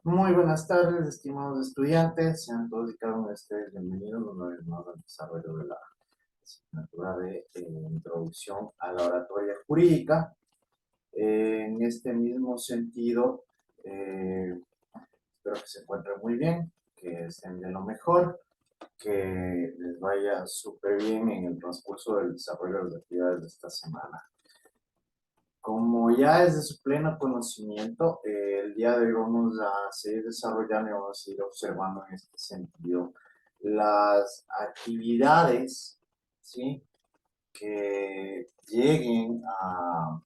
Muy buenas tardes, estimados estudiantes. Sean todos y cada uno de ustedes bienvenidos una vez más al desarrollo de la asignatura de Introducción a la Oratoria Jurídica. En este mismo sentido, espero que se encuentren muy bien, que estén de lo mejor, que les vaya súper bien en el transcurso del desarrollo de las actividades de esta semana. Como ya es de su pleno conocimiento, el día de hoy vamos a seguir desarrollando y vamos a seguir observando en este sentido las actividades, ¿sí? Que lleguen a,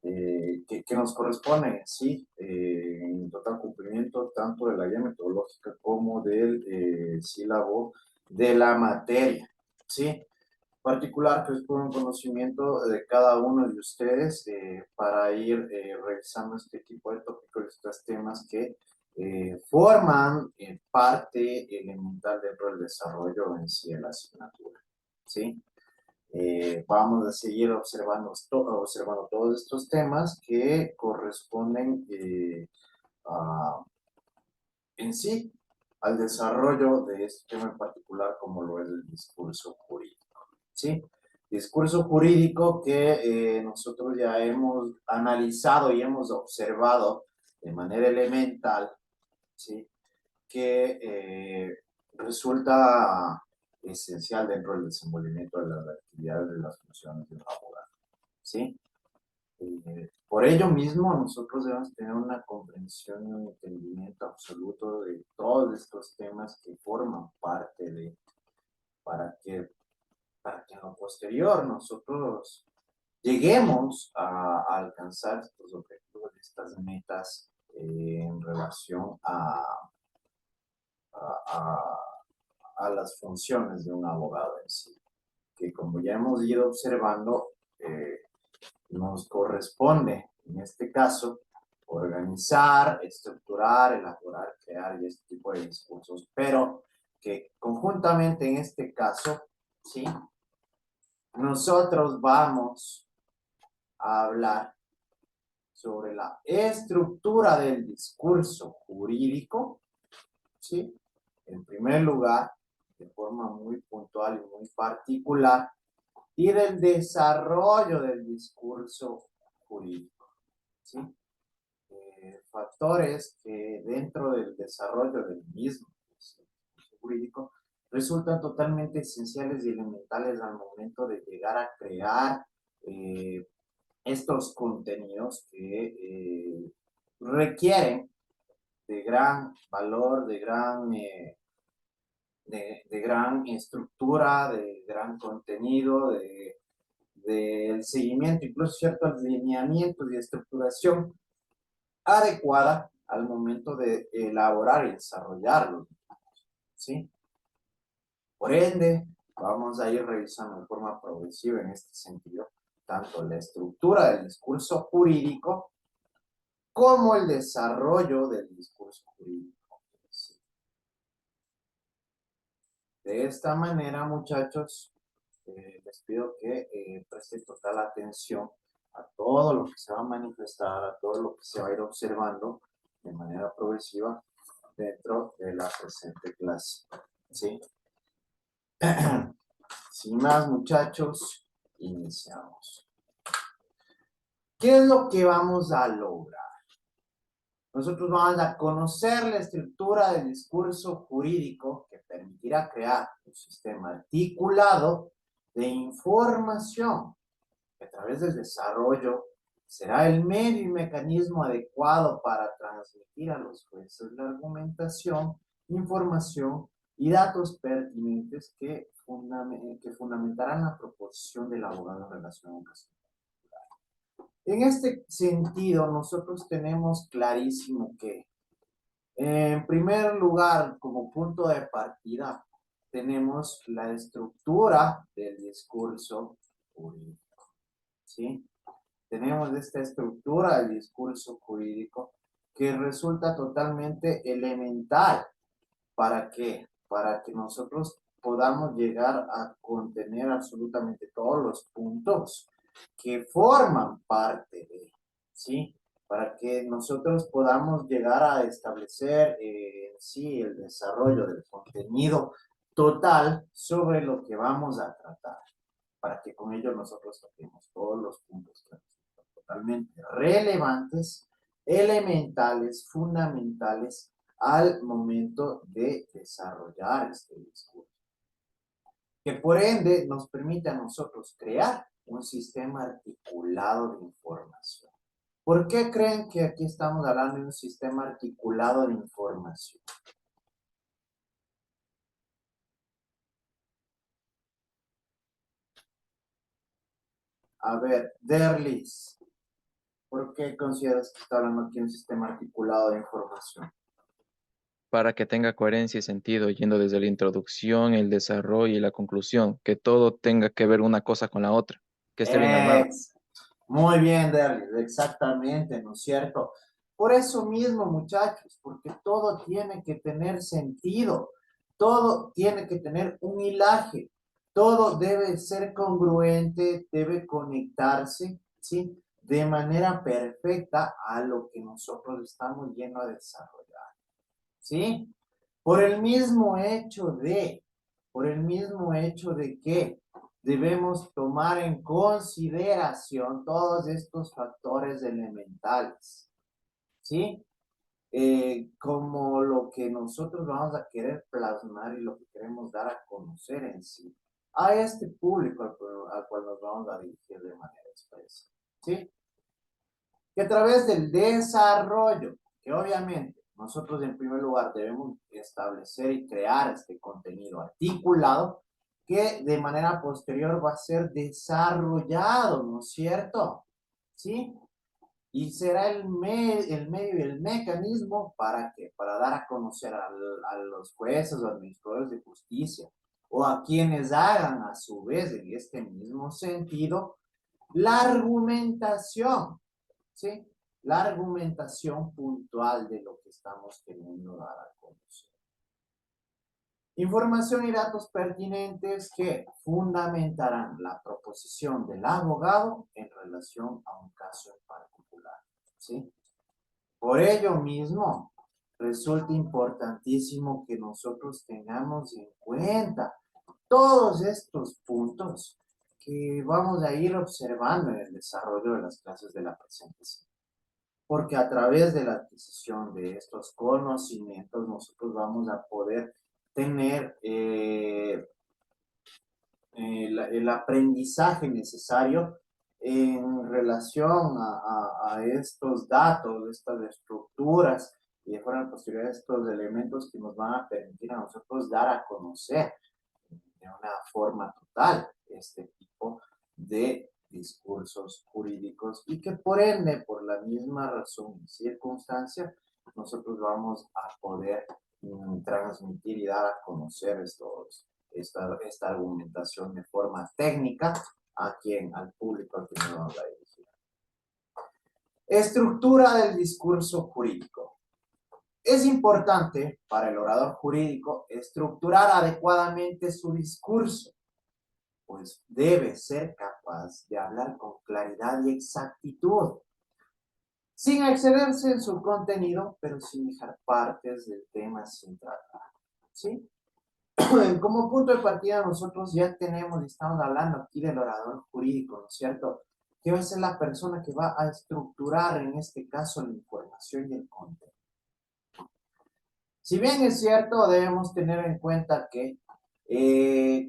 que nos corresponden, ¿sí? En total cumplimiento tanto de la guía metodológica como del sílabo de la materia, ¿sí? Particular que es por un conocimiento de cada uno de ustedes para ir revisando este tipo de tópicos, estos temas que forman parte elemental dentro del desarrollo en sí de la asignatura, ¿sí? Vamos a seguir observando todos estos temas que corresponden en sí al desarrollo de este tema en particular como lo es el discurso jurídico, ¿sí? Discurso jurídico que nosotros ya hemos analizado y hemos observado de manera elemental, ¿sí? Que resulta esencial dentro del desenvolvimiento de las actividades de las funciones de un abogado, ¿sí? Por ello mismo, nosotros debemos tener una comprensión y un entendimiento absoluto de todos estos temas que forman parte de, para que, para que en lo posterior nosotros lleguemos a alcanzar estos objetivos, estas metas en relación a, a las funciones de un abogado en sí, que como ya hemos ido observando, nos corresponde, en este caso, organizar, estructurar, elaborar, crear y este tipo de discursos, pero que conjuntamente en este caso, ¿sí? Nosotros vamos a hablar sobre la estructura del discurso jurídico, ¿sí? En primer lugar, de forma muy puntual y muy particular, y del desarrollo del discurso jurídico, ¿sí? Factores que dentro del desarrollo del mismo discurso jurídico resultan totalmente esenciales y elementales al momento de llegar a crear estos contenidos que requieren de gran valor, de gran estructura, de gran contenido, del seguimiento, incluso ciertos lineamientos y estructuración adecuada al momento de elaborar y desarrollarlos, ¿sí? Por ende, vamos a ir revisando de forma progresiva en este sentido tanto la estructura del discurso jurídico como el desarrollo del discurso jurídico. De esta manera, muchachos, les pido que presten total atención a todo lo que se va a manifestar, a todo lo que se va a ir observando de manera progresiva dentro de la presente clase, ¿sí? Sin más, muchachos, iniciamos. ¿Qué es lo que vamos a lograr? Nosotros vamos a conocer la estructura del discurso jurídico que permitirá crear un sistema articulado de información que a través del desarrollo será el medio y mecanismo adecuado para transmitir a los jueces la argumentación, información y datos pertinentes que fundamentarán la proposición del abogado en relación a un caso. En este sentido, nosotros tenemos clarísimo que, en primer lugar, como punto de partida, tenemos la estructura del discurso jurídico, ¿sí? Tenemos esta estructura del discurso jurídico que resulta totalmente elemental. ¿Para qué? Para que nosotros podamos llegar a contener absolutamente todos los puntos que forman parte de, ¿sí? para que nosotros podamos llegar a establecer sí el desarrollo del contenido total sobre lo que vamos a tratar, para que con ello nosotros toquemos todos los puntos que resultan totalmente relevantes, elementales, fundamentales al momento de desarrollar este discurso, que por ende nos permite a nosotros crear un sistema articulado de información. ¿Por qué creen que aquí estamos hablando de un sistema articulado de información? A ver, Derlis, ¿por qué consideras que está hablando aquí de un sistema articulado de información? Para que tenga coherencia y sentido, yendo desde la introducción, el desarrollo y la conclusión, que todo tenga que ver una cosa con la otra, que esté bien armado. Muy bien, Derlis, exactamente, ¿no es cierto? Por eso mismo, muchachos, porque todo tiene que tener sentido, todo tiene que tener un hilaje, todo debe ser congruente, debe conectarse, ¿sí? De manera perfecta a lo que nosotros estamos yendo a desarrollar, ¿sí? Por el mismo hecho por el mismo hecho de que debemos tomar en consideración todos estos factores elementales, ¿sí? Como lo que nosotros vamos a querer plasmar y lo que queremos dar a conocer en sí a este público al cual nos vamos a dirigir de manera expresa, ¿sí? Que a través del desarrollo, que obviamente nosotros en primer lugar debemos establecer y crear este contenido articulado, que de manera posterior va a ser desarrollado, ¿no es cierto? ¿Sí? Y será el medio y el mecanismo para que para dar a conocer a los jueces o administradores de justicia o a quienes hagan a su vez en este mismo sentido la argumentación, ¿sí? La argumentación puntual de lo que estamos queriendo dar a conocer. Información y datos pertinentes que fundamentarán la proposición del abogado en relación a un caso en particular, ¿sí? Por ello mismo, resulta importantísimo que nosotros tengamos en cuenta todos estos puntos que vamos a ir observando en el desarrollo de las clases de la presente semana. Porque a través de la adquisición de estos conocimientos nosotros vamos a poder tener el aprendizaje necesario en relación a estos datos, estas estructuras y de forma posterior estos elementos que nos van a permitir a nosotros dar a conocer de una forma total este tipo de discursos jurídicos y que por ende, por la misma razón y circunstancia, nosotros vamos a poder transmitir y dar a conocer esta argumentación de forma técnica al público al que nos vamos a dirigir. Estructura del discurso jurídico. Es importante para el orador jurídico estructurar adecuadamente su discurso, pues debe ser capaz de hablar con claridad y exactitud, sin excederse en su contenido, pero sin dejar partes del tema sin tratar, ¿sí? Como punto de partida nosotros ya tenemos, estamos hablando aquí del orador jurídico, ¿no es cierto? Que va a ser la persona que va a estructurar en este caso la información y el contenido. Si bien es cierto, debemos tener en cuenta que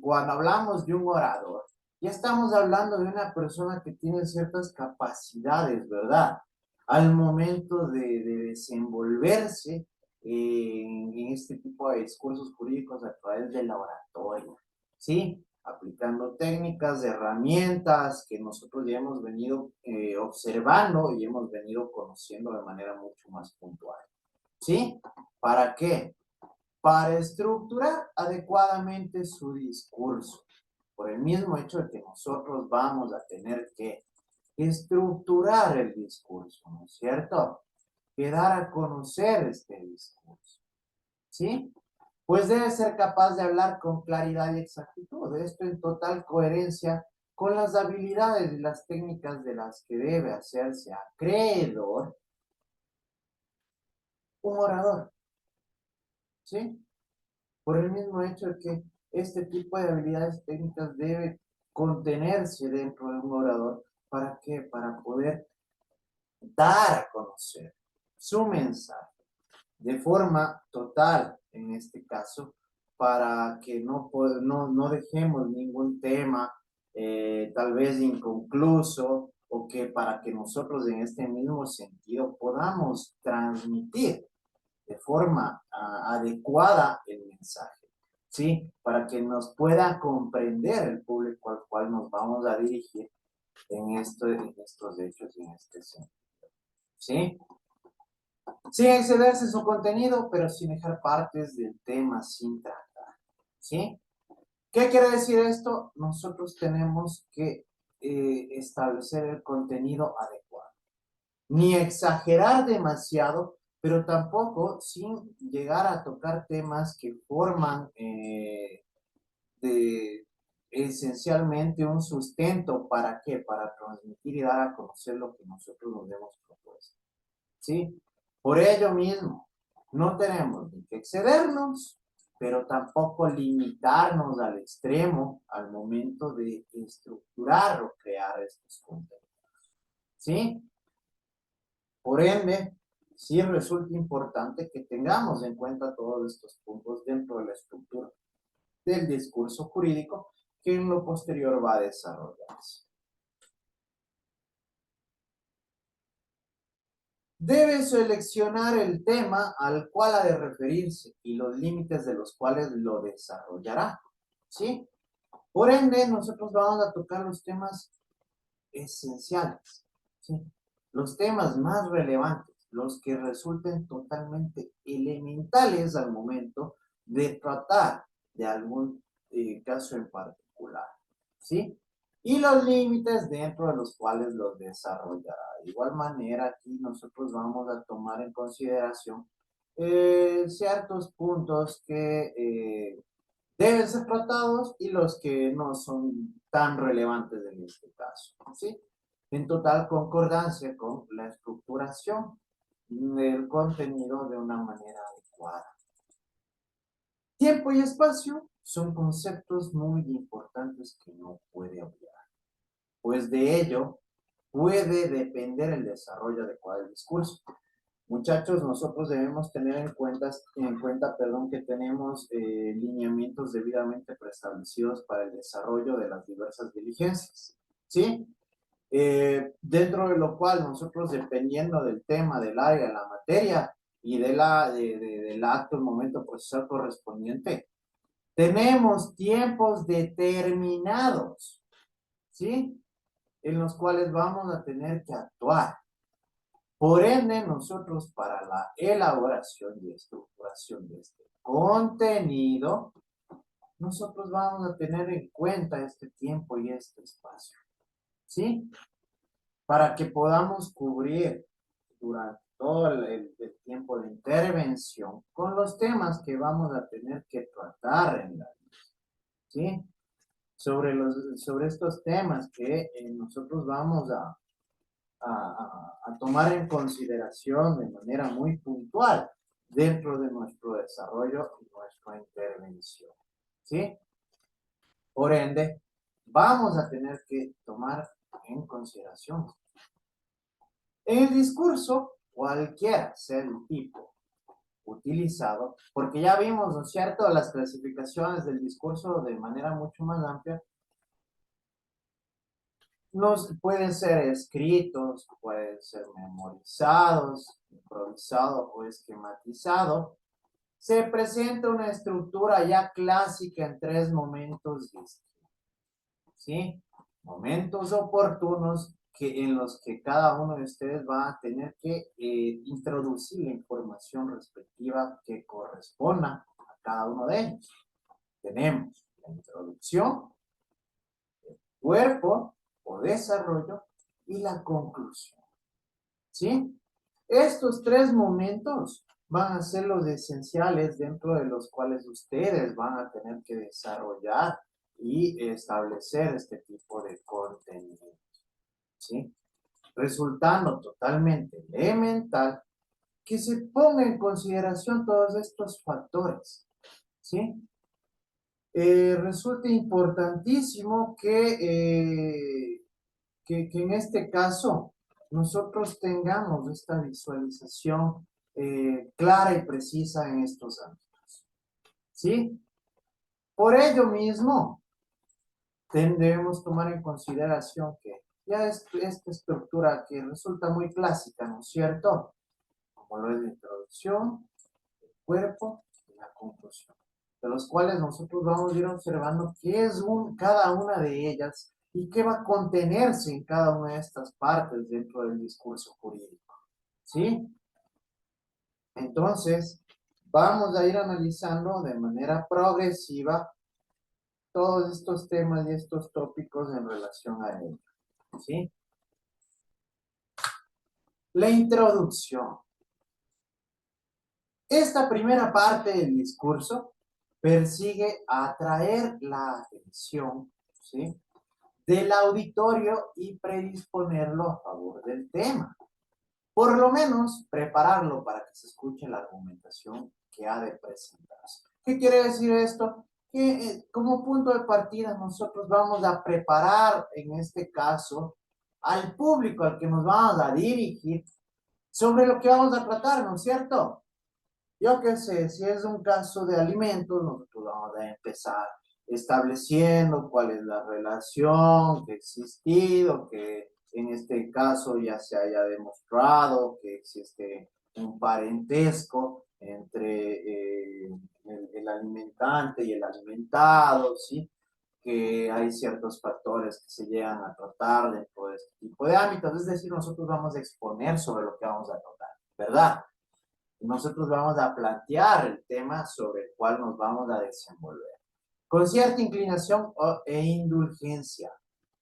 cuando hablamos de un orador, ya estamos hablando de una persona que tiene ciertas capacidades, ¿verdad? Al momento de desenvolverse en este tipo de discursos jurídicos a través de la oratoria, ¿sí? Aplicando técnicas, herramientas que nosotros ya hemos venido observando y hemos venido conociendo de manera mucho más puntual, ¿sí? ¿Para qué? Para estructurar adecuadamente su discurso. Por el mismo hecho de que nosotros vamos a tener que estructurar el discurso, ¿no es cierto? Que dar a conocer este discurso, ¿sí? Pues debe ser capaz de hablar con claridad y exactitud. Esto en total coherencia con las habilidades y las técnicas de las que debe hacerse acreedor un orador, ¿sí? Por el mismo hecho de que este tipo de habilidades técnicas debe contenerse dentro de un orador. ¿Para qué? Para poder dar a conocer su mensaje de forma total, en este caso, para que no dejemos ningún tema tal vez inconcluso, o que para que nosotros en este mismo sentido podamos transmitir de forma adecuada el mensaje, ¿sí? Para que nos pueda comprender el público al cual nos vamos a dirigir en estos hechos y en este sentido, ¿sí? Sin excederse en su contenido, pero sin dejar partes del tema sin tratar, ¿sí? ¿Qué quiere decir esto? Nosotros tenemos que establecer el contenido adecuado. Ni exagerar demasiado, pero tampoco sin llegar a tocar temas que forman de, esencialmente un sustento. ¿Para qué? Para transmitir y dar a conocer lo que nosotros nos hemos propuesto, ¿sí? Por ello mismo, no tenemos ni que excedernos, pero tampoco limitarnos al extremo al momento de estructurar o crear estos contenidos, ¿sí? Por ende, sí resulta importante que tengamos en cuenta todos estos puntos dentro de la estructura del discurso jurídico que en lo posterior va a desarrollarse. Debe seleccionar el tema al cual ha de referirse y los límites de los cuales lo desarrollará, ¿sí? Por ende, nosotros vamos a tocar los temas esenciales, ¿sí? Los temas más relevantes, los que resulten totalmente elementales al momento de tratar de algún caso en particular, ¿sí? Y los límites dentro de los cuales los desarrollará. De igual manera, aquí nosotros vamos a tomar en consideración ciertos puntos que deben ser tratados y los que no son tan relevantes en este caso, ¿sí? En total concordancia con la estructuración del contenido de una manera adecuada. Tiempo y espacio son conceptos muy importantes que no puede obviar, pues de ello puede depender el desarrollo adecuado del discurso. Muchachos, nosotros debemos tener perdón, que tenemos lineamientos debidamente preestablecidos para el desarrollo de las diversas diligencias, ¿sí? Dentro de lo cual nosotros, dependiendo del tema, del área, de la materia y del acto, el momento procesal correspondiente, tenemos tiempos determinados, ¿sí? En los cuales vamos a tener que actuar. Por ende, nosotros, para la elaboración y estructuración de este contenido, nosotros vamos a tener en cuenta este tiempo y este espacio, ¿sí? Para que podamos cubrir durante todo el tiempo de intervención con los temas que vamos a tener que tratar en la vida, ¿sí? Sobre estos temas que nosotros vamos a tomar en consideración de manera muy puntual dentro de nuestro desarrollo y nuestra intervención, ¿sí? Por ende, vamos a tener que tomar en consideración. En el discurso, cualquiera sea el tipo utilizado, porque ya vimos, ¿no es cierto?, las clasificaciones del discurso de manera mucho más amplia. Pueden ser escritos, pueden ser memorizados, improvisados o esquematizados. Se presenta una estructura ya clásica en tres momentos distintos, ¿sí? Momentos oportunos en los que cada uno de ustedes va a tener que introducir la información respectiva que corresponda a cada uno de ellos. Tenemos la introducción, el cuerpo o desarrollo y la conclusión, ¿sí? Estos tres momentos van a ser los esenciales dentro de los cuales ustedes van a tener que desarrollar y establecer este tipo de contenido, ¿sí? Resultando totalmente elemental que se ponga en consideración todos estos factores, ¿sí? Resulta importantísimo que en este caso nosotros tengamos esta visualización clara y precisa en estos ámbitos, ¿sí? Por ello mismo, debemos tomar en consideración que ya esta estructura que resulta muy clásica, ¿no es cierto? Como lo es la introducción, el cuerpo y la conclusión, de los cuales nosotros vamos a ir observando qué es cada una de ellas y qué va a contenerse en cada una de estas partes dentro del discurso jurídico, ¿sí? Entonces, vamos a ir analizando de manera progresiva todos estos temas y estos tópicos en relación a ello, ¿sí? La introducción. Esta primera parte del discurso persigue atraer la atención, ¿sí?, del auditorio y predisponerlo a favor del tema. Por lo menos prepararlo para que se escuche la argumentación que ha de presentarse. ¿Qué quiere decir esto? Que como punto de partida nosotros vamos a preparar, en este caso, al público al que nos vamos a dirigir sobre lo que vamos a tratar, ¿no es cierto? Yo qué sé, si es un caso de alimentos, nosotros vamos a empezar estableciendo cuál es la relación que ha existido, que en este caso ya se haya demostrado que existe un parentesco entre el alimentante y el alimentado, ¿sí? Que hay ciertos factores que se llegan a tratar dentro de este tipo de ámbitos, es decir, nosotros vamos a exponer sobre lo que vamos a tratar, ¿verdad? Nosotros vamos a plantear el tema sobre el cual nos vamos a desenvolver, con cierta inclinación e indulgencia,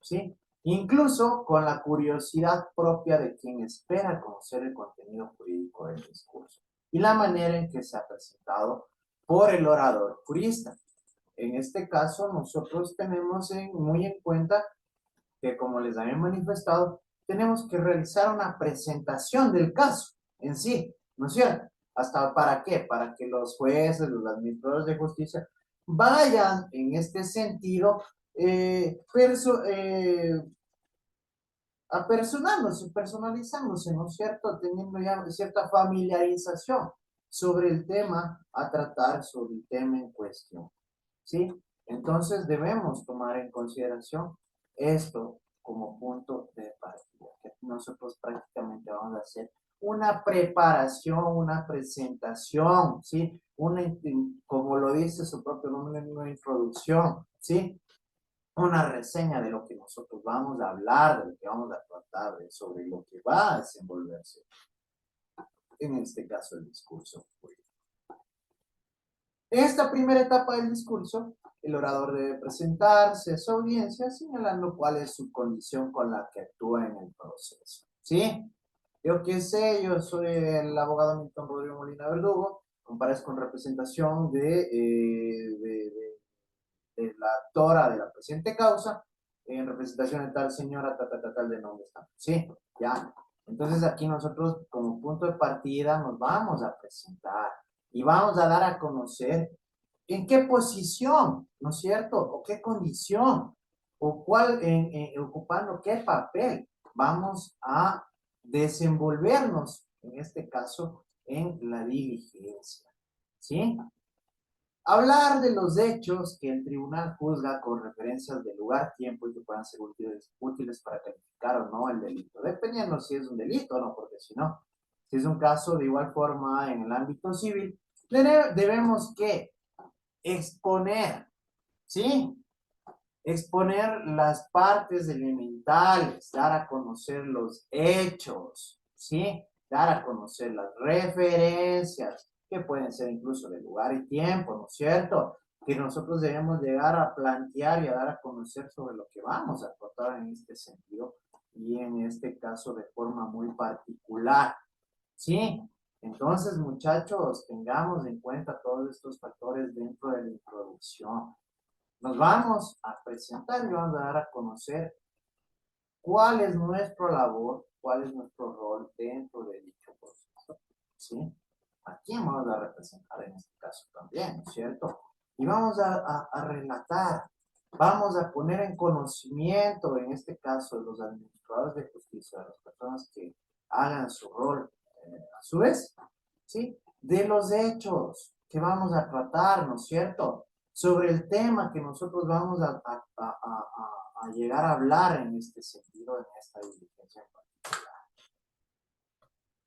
¿sí? Incluso con la curiosidad propia de quien espera conocer el contenido jurídico del discurso y la manera en que se ha presentado por el orador jurista. En este caso, nosotros tenemos muy en cuenta que, como les había manifestado, tenemos que realizar una presentación del caso en sí, ¿no es cierto? ¿Hasta para qué? Para que los jueces, los administradores de justicia vayan en este sentido apersonándose, personalizándose, ¿no es cierto? Teniendo ya cierta familiarización sobre el tema a tratar, sobre el tema en cuestión, ¿sí? Entonces debemos tomar en consideración esto como punto de partida, que nosotros prácticamente vamos a hacer una preparación, una presentación, ¿sí? Como lo dice su propio nombre, una introducción, ¿sí? Una reseña de lo que nosotros vamos a hablar, de lo que vamos a tratar, sobre lo que va a desenvolverse, en este caso el discurso jurídico. En esta primera etapa del discurso, el orador debe presentarse a su audiencia señalando cuál es su condición con la que actúa en el proceso, ¿sí? Yo qué sé, yo soy el abogado Milton Rodrigo Molina Verdugo, comparezco en representación de la actora de la presente causa, en representación de tal señora, tal de nombre está. Sí, ya. Entonces aquí nosotros como punto de partida nos vamos a presentar y vamos a dar a conocer en qué posición, ¿no es cierto? O qué condición, o cuál, ocupando qué papel vamos a desenvolvernos, en este caso, en la diligencia, ¿sí? Hablar de los hechos que el tribunal juzga con referencias de lugar, tiempo y que puedan ser útiles para calificar o no el delito, dependiendo si es un delito o no, porque si no, si es un caso de igual forma en el ámbito civil, debemos que exponer, ¿sí? Exponer las partes elementales, dar a conocer los hechos, ¿sí? Dar a conocer las referencias, que pueden ser incluso de lugar y tiempo, ¿no es cierto? Que nosotros debemos llegar a plantear y a dar a conocer sobre lo que vamos a tratar en este sentido y en este caso de forma muy particular, ¿sí? Entonces, muchachos, tengamos en cuenta todos estos factores dentro de la introducción. Nos vamos a presentar y vamos a dar a conocer cuál es nuestra labor, cuál es nuestro rol dentro de dicho proceso. ¿sí? ¿A quién vamos a representar en este caso también, ¿no es cierto? Y vamos a relatar, vamos a poner en conocimiento, en este caso, de los administradores de justicia, de las personas que hagan su rol, a su vez, ¿sí? De los hechos que vamos a tratar, ¿no es cierto? Sobre el tema que nosotros vamos a llegar a hablar en este sentido, en esta diligencia en particular.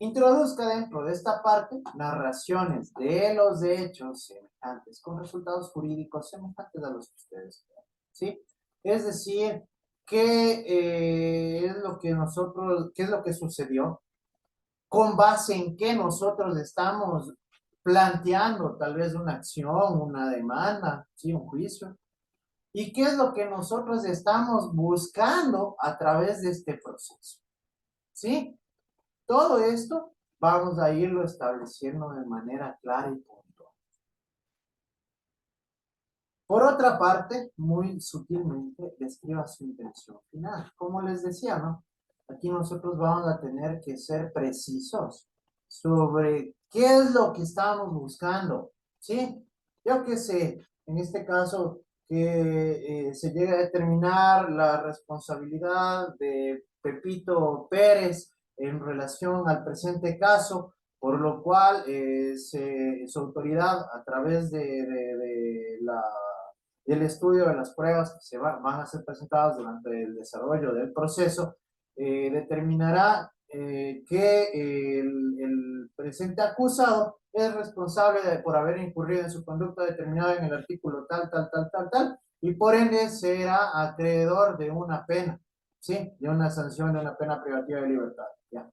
Introduzca dentro de esta parte narraciones de los hechos semejantes, con resultados jurídicos semejantes a los que ustedes crean, ¿sí? Es decir, qué es lo que nosotros, qué es lo que sucedió, con base en qué nosotros estamos planteando tal vez una acción, una demanda, ¿sí? Un juicio. ¿Y qué es lo que nosotros estamos buscando a través de este proceso? ¿Sí? Todo esto vamos a irlo estableciendo de manera clara y puntual. Por otra parte, muy sutilmente, describa su intención final. Como les decía, ¿no? Aquí nosotros vamos a tener que ser precisos sobre qué es lo que estamos buscando, ¿sí? Yo qué sé, en este caso, que se llegue a determinar la responsabilidad de Pepito Pérez en relación al presente caso, por lo cual su autoridad a través del estudio de las pruebas que van a ser presentadas durante el desarrollo del proceso, determinará que el presente acusado es responsable por haber incurrido en su conducta determinada en el artículo tal, y por ende será acreedor de una pena, ¿sí? De una sanción, de una pena privativa de libertad, ¿ya?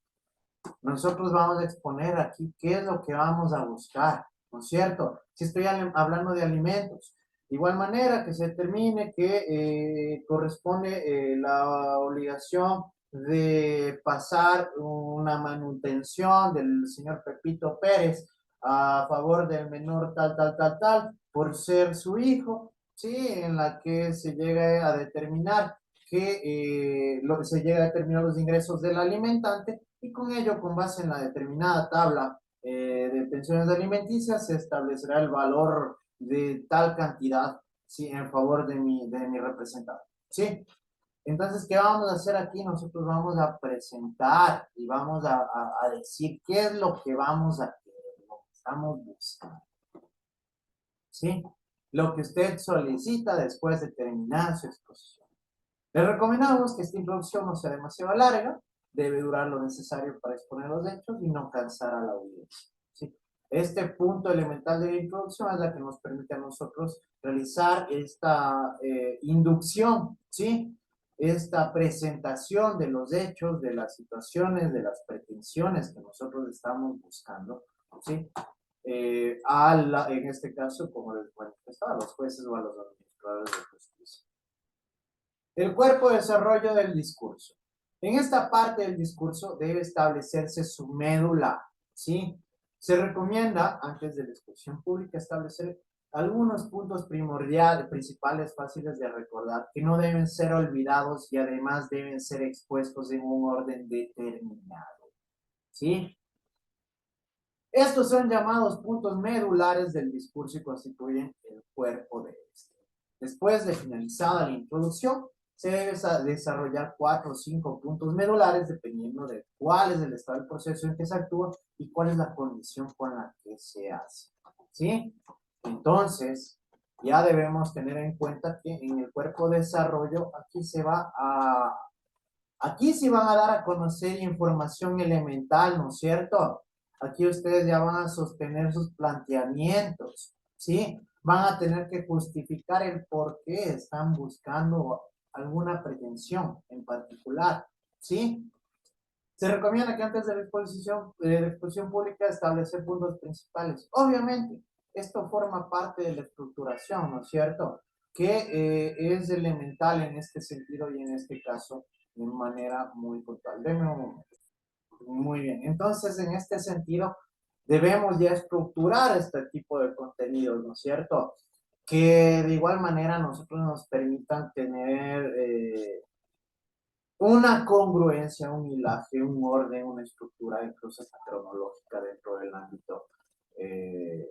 Nosotros vamos a exponer aquí qué es lo que vamos a buscar, ¿no es cierto? Si estoy hablando de alimentos, de igual manera que se determine que corresponde la obligación de pasar una manutención del señor Pepito Pérez a favor del menor tal, por ser su hijo, ¿sí? En la que se llega a determinar que lo que se llega a determinar los ingresos del alimentante y con ello, con base en la determinada tabla de pensiones alimenticias, se establecerá el valor de tal cantidad, ¿sí? En favor de mi representante, ¿sí? Entonces, ¿qué vamos a hacer aquí? Nosotros vamos a presentar y vamos a decir qué es lo que vamos a querer, lo que estamos buscando, ¿sí? Lo que usted solicita después de terminar su exposición. Le recomendamos que esta introducción no sea demasiado larga, debe durar lo necesario para exponer los hechos y no cansar a la audiencia, ¿sí? Este punto elemental de la introducción es la que nos permite a nosotros realizar esta inducción, ¿sí? Esta presentación de los hechos, de las situaciones, de las pretensiones que nosotros estamos buscando, ¿sí? En este caso, como les manifestaba, a los jueces o a los administradores de justicia. El cuerpo de desarrollo del discurso. En esta parte del discurso debe establecerse su médula, ¿sí? Se recomienda, antes de la exposición pública, establecer algunos puntos primordiales, principales, fáciles de recordar, que no deben ser olvidados y además deben ser expuestos en un orden determinado, ¿sí? Estos son llamados puntos medulares del discurso y constituyen el cuerpo de este. Después de finalizada la introducción, se debe desarrollar 4 o 5 puntos medulares dependiendo de cuál es el estado del proceso en que se actúa y cuál es la condición con la que se hace, ¿sí? Entonces, ya debemos tener en cuenta que en el cuerpo de desarrollo aquí se van a dar a conocer información elemental, ¿no es cierto? Aquí ustedes ya van a sostener sus planteamientos, ¿sí? Van a tener que justificar el por qué están buscando alguna pretensión en particular, ¿sí? Se recomienda que antes de la exposición pública establecer puntos principales. Obviamente, esto forma parte de la estructuración, ¿no es cierto? Que es elemental en este sentido y en este caso de manera muy puntual. Deme un momento. Muy bien. Entonces, en este sentido, debemos ya estructurar este tipo de contenidos, ¿no es cierto? Que de igual manera nosotros nos permitan tener una congruencia, un hilaje, un orden, una estructura, incluso hasta cronológica dentro del ámbito en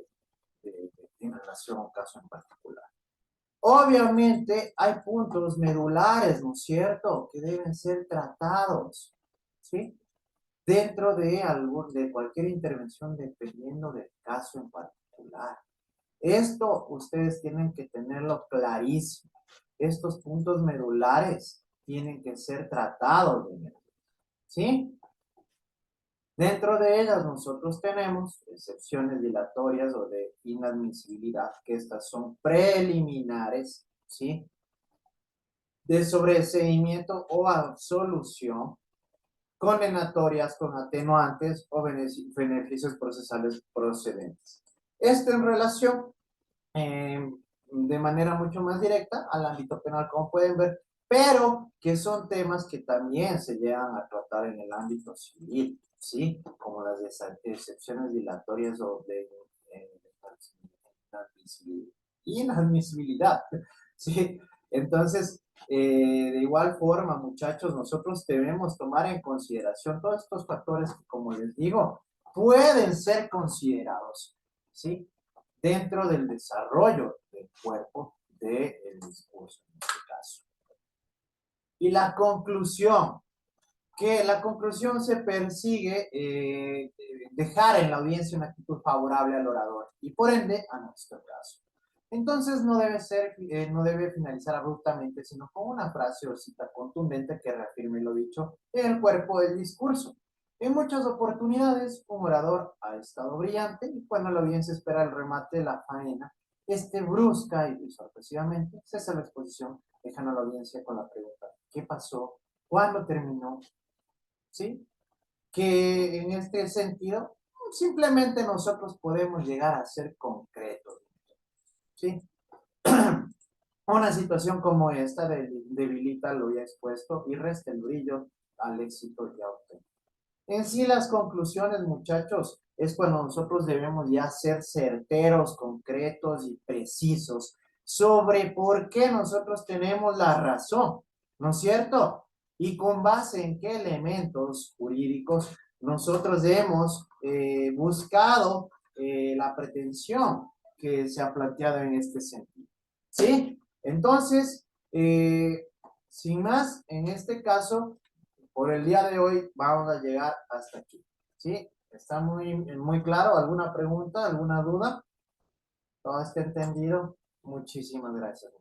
relación a un caso en particular. Obviamente hay puntos medulares, ¿no es cierto?, que deben ser tratados, ¿sí?, dentro de cualquier intervención dependiendo del caso en particular. Esto ustedes tienen que tenerlo clarísimo. Estos puntos medulares tienen que ser tratados, ¿sí? Dentro de ellas nosotros tenemos excepciones dilatorias o de inadmisibilidad, que estas son preliminares, ¿sí?, de sobreseimiento o absolución, condenatorias con atenuantes o beneficios procesales procedentes. Esto en relación de manera mucho más directa al ámbito penal, como pueden ver, pero que son temas que también se llegan a tratar en el ámbito civil, ¿sí? Como las excepciones dilatorias o de inadmisibilidad, ¿sí? Entonces, de igual forma, muchachos, nosotros debemos tomar en consideración todos estos factores que, como les digo, pueden ser considerados, ¿sí?, dentro del desarrollo del cuerpo del discurso, en este caso. Y la conclusión, que la conclusión se persigue dejar en la audiencia una actitud favorable al orador y por ende a nuestro caso. Entonces no debe finalizar abruptamente, sino con una frase o cita contundente que reafirme lo dicho en el cuerpo del discurso. En muchas oportunidades, un orador ha estado brillante y cuando la audiencia espera el remate de la faena, brusca y sorpresivamente cesa la exposición, dejando a la audiencia con la pregunta: ¿qué pasó? ¿Cuándo terminó? ¿Sí? Que en este sentido, simplemente nosotros podemos llegar a ser concretos, ¿sí? Una situación como esta debilita lo ya expuesto y resta el brillo al éxito ya obtenido. En sí, las conclusiones, muchachos, es cuando nosotros debemos ya ser certeros, concretos y precisos sobre por qué nosotros tenemos la razón, ¿no es cierto? Y con base en qué elementos jurídicos nosotros hemos buscado la pretensión que se ha planteado en este sentido, ¿sí? Entonces, sin más, en este caso, por el día de hoy vamos a llegar hasta aquí, ¿sí? ¿Está muy claro? ¿Alguna pregunta, alguna duda? ¿Todo está entendido? Muchísimas gracias.